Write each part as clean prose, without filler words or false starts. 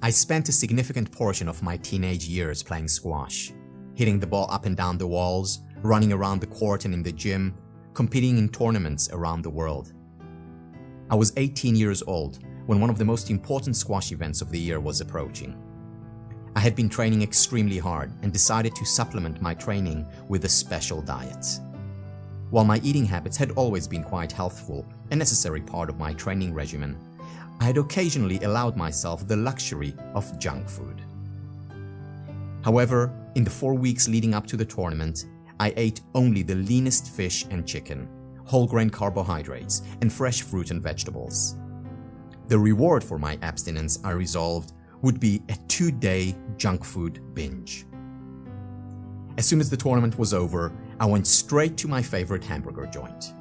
I spent a significant portion of my teenage years playing squash, hitting the ball up and down the walls, running around the court and in the gym, competing in tournaments around the world. I was 18 years old when one of the most important squash events of the year was approaching. I had been training extremely hard and decided to supplement my training with a special diet. While my eating habits had always been quite healthful, a necessary part of my training regimen, I had occasionally allowed myself the luxury of junk food. However, in the 4 weeks leading up to the tournament, I ate only the leanest fish and chicken, whole grain carbohydrates, and fresh fruit and vegetables. The reward for my abstinence, I resolved, would be a 2-day junk food binge. As soon as the tournament was over, I went straight to my favorite hamburger joint.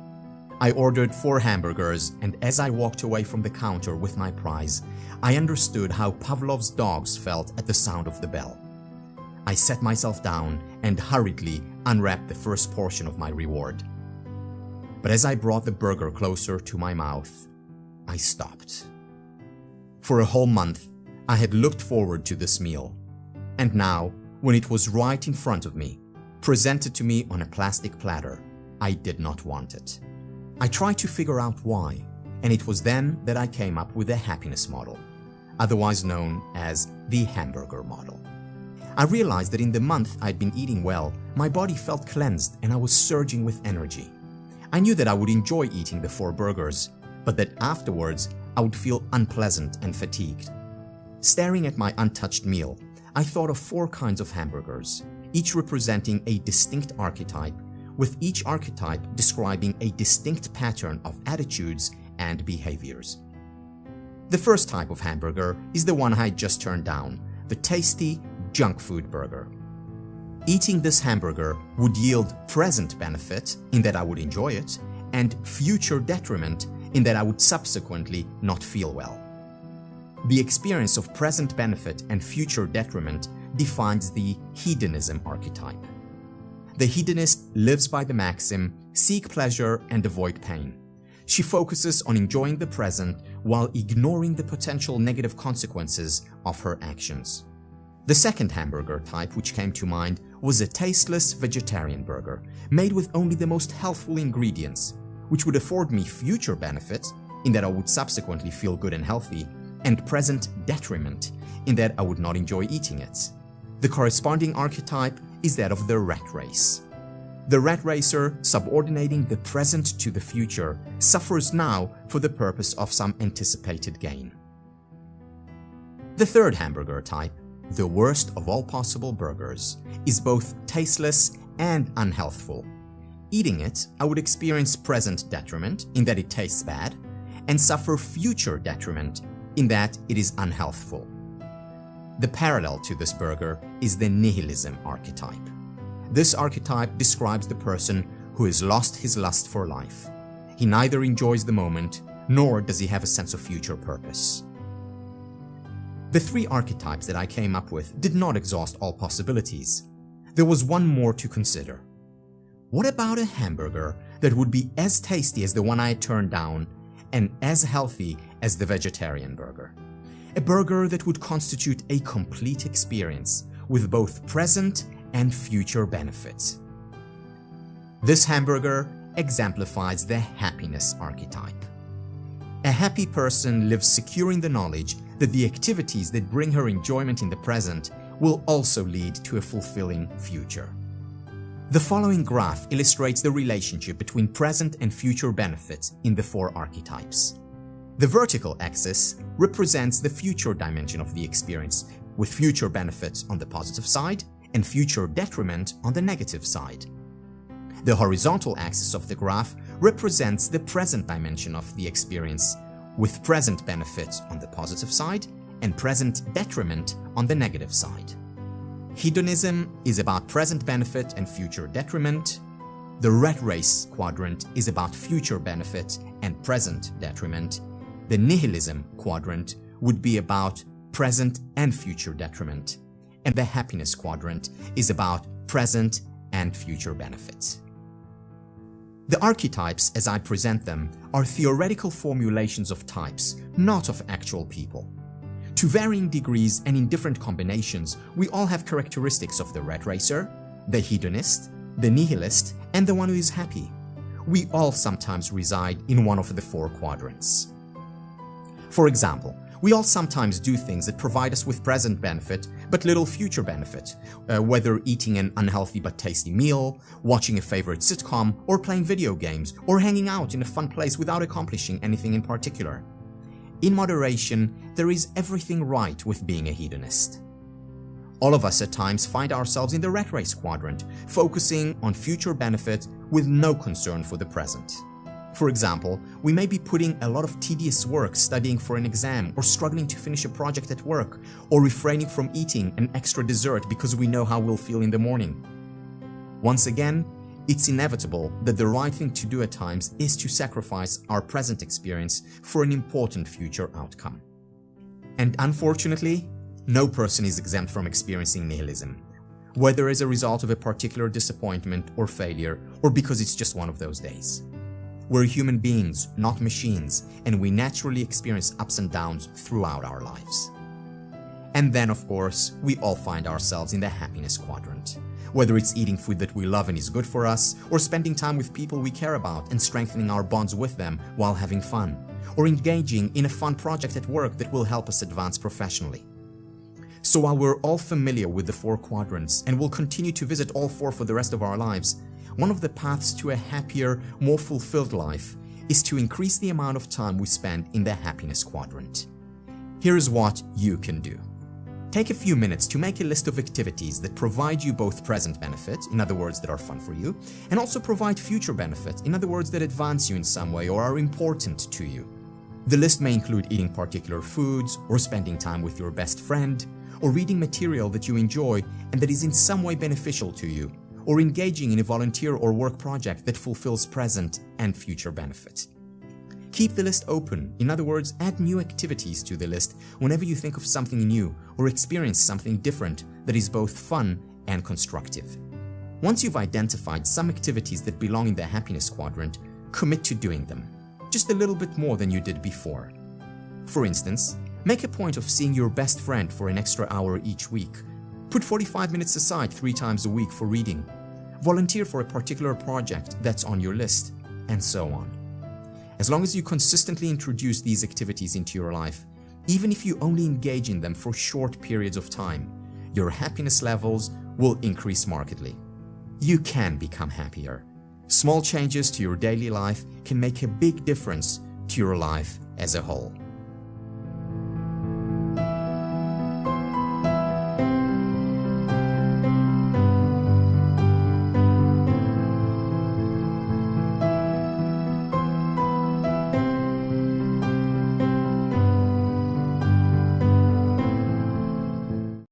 I ordered 4 hamburgers, and as I walked away from the counter with my prize, I understood how Pavlov's dogs felt at the sound of the bell. I sat myself down and hurriedly unwrapped the first portion of my reward. But as I brought the burger closer to my mouth, I stopped. For a whole month, I had looked forward to this meal, and now, when it was right in front of me, presented to me on a plastic platter, I did not want it. I tried to figure out why, and it was then that I came up with the happiness model, otherwise known as the hamburger model. I realized that in the month I'd been eating well, my body felt cleansed and I was surging with energy. I knew that I would enjoy eating the 4 burgers, but that afterwards I would feel unpleasant and fatigued. Staring at my untouched meal, I thought of 4 kinds of hamburgers, each representing a distinct archetype, with each archetype describing a distinct pattern of attitudes and behaviors. The first type of hamburger is the one I just turned down, the tasty junk food burger. Eating this hamburger would yield present benefit in that I would enjoy it, and future detriment in that I would subsequently not feel well. The experience of present benefit and future detriment defines the hedonism archetype. The hedonist lives by the maxim, seek pleasure and avoid pain. She focuses on enjoying the present while ignoring the potential negative consequences of her actions. The second hamburger type which came to mind was a tasteless vegetarian burger, made with only the most healthful ingredients, which would afford me future benefit in that I would subsequently feel good and healthy, and present detriment in that I would not enjoy eating it. The corresponding archetype is that of the rat race. The rat racer, subordinating the present to the future, suffers now for the purpose of some anticipated gain. The third hamburger type, the worst of all possible burgers, is both tasteless and unhealthful. Eating it, I would experience present detriment in that it tastes bad, and suffer future detriment in that it is unhealthful. The parallel to this burger is the nihilism archetype. This archetype describes the person who has lost his lust for life. He neither enjoys the moment, nor does he have a sense of future purpose. The 3 archetypes that I came up with did not exhaust all possibilities. There was one more to consider. What about a hamburger that would be as tasty as the one I had turned down and as healthy as the vegetarian burger? A burger that would constitute a complete experience with both present and future benefits. This hamburger exemplifies the happiness archetype. A happy person lives secure in the knowledge that the activities that bring her enjoyment in the present will also lead to a fulfilling future. The following graph illustrates the relationship between present and future benefits in the 4 archetypes. The vertical axis represents the future dimension of the experience, with future benefits on the positive side and future detriment on the negative side. The horizontal axis of the graph represents the present dimension of the experience, with present benefits on the positive side and present detriment on the negative side. Hedonism is about present benefit and future detriment. The rat race quadrant is about future benefit and present detriment. The nihilism quadrant would be about present and future detriment. And the happiness quadrant is about present and future benefits. The archetypes, as I present them, are theoretical formulations of types, not of actual people. To varying degrees and in different combinations, we all have characteristics of the rat racer, the hedonist, the nihilist, and the one who is happy. We all sometimes reside in one of the four quadrants. For example, we all sometimes do things that provide us with present benefit but little future benefit, whether eating an unhealthy but tasty meal, watching a favorite sitcom, or playing video games, or hanging out in a fun place without accomplishing anything in particular. In moderation, there is everything right with being a hedonist. All of us at times find ourselves in the rat race quadrant, focusing on future benefit with no concern for the present. For example, we may be putting a lot of tedious work studying for an exam, or struggling to finish a project at work, or refraining from eating an extra dessert because we know how we'll feel in the morning. Once again, it's inevitable that the right thing to do at times is to sacrifice our present experience for an important future outcome. And unfortunately, no person is exempt from experiencing nihilism, whether as a result of a particular disappointment or failure, or because it's just one of those days. We're human beings, not machines, and we naturally experience ups and downs throughout our lives. And then, of course, we all find ourselves in the happiness quadrant. Whether it's eating food that we love and is good for us, or spending time with people we care about and strengthening our bonds with them while having fun, or engaging in a fun project at work that will help us advance professionally. So while we're all familiar with the four quadrants and will continue to visit all four for the rest of our lives, one of the paths to a happier, more fulfilled life is to increase the amount of time we spend in the happiness quadrant. Here's what you can do. Take a few minutes to make a list of activities that provide you both present benefit, in other words, that are fun for you, and also provide future benefit, in other words, that advance you in some way or are important to you. The list may include eating particular foods, or spending time with your best friend, or reading material that you enjoy and that is in some way beneficial to you, or engaging in a volunteer or work project that fulfills present and future benefit. Keep the list open, in other words, add new activities to the list whenever you think of something new or experience something different that is both fun and constructive. Once you've identified some activities that belong in the happiness quadrant, commit to doing them, just a little bit more than you did before. For instance, make a point of seeing your best friend for an extra hour each week. Put 45 minutes aside 3 times a week for reading. Volunteer for a particular project that's on your list, and so on. As long as you consistently introduce these activities into your life, even if you only engage in them for short periods of time, your happiness levels will increase markedly. You can become happier. Small changes to your daily life can make a big difference to your life as a whole.